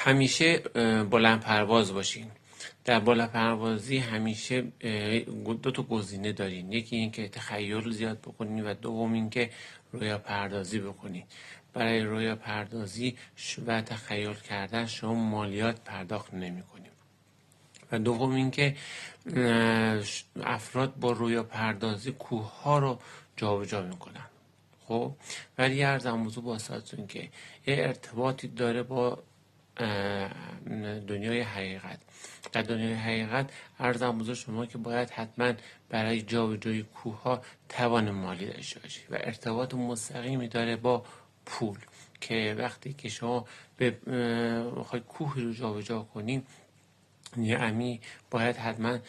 همیشه بلند پرواز باشین. در بلند پروازی همیشه دو تا گزینه دارین، یکی این که تخیل زیاد بکنین و دوم این که رویا پردازی بکنین. برای رویا پردازی و تخیل کردن شما مالیات پرداخت نمی کنیم. و دوم این که افراد با رویا پردازی کوه ها رو جابجا میکنن. خب ولی ارزم موضوع با ساتون که یه ارتباطی داره با دنیای حقیقت. در دنیای حقیقت ارزم موضوع شما که باید حتما برای جابجایی کوه ها توان مالی داشته باشید و ارتباط مستقیمی داره با پول، که وقتی که شما بخواید کوه رو جابجا کنید یعنی باید حتما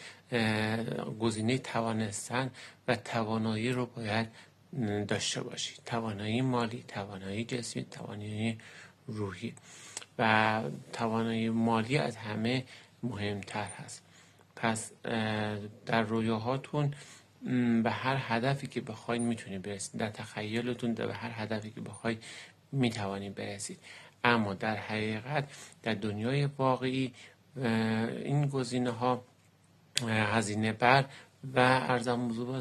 گزینه توانستن و توانایی رو باید داشته باشید، توانایی مالی، توانایی جسمی، توانایی روحی. و توانایی مالی از همه مهمتر هست. پس در رویاهاتون به هر هدفی که بخواید میتونید برسید، در تخیلتون به هر هدفی که بخواید میتوانید برسید. اما در حقیقت در دنیای واقعی این گزینه ها هزینه بر و ارزم موضوع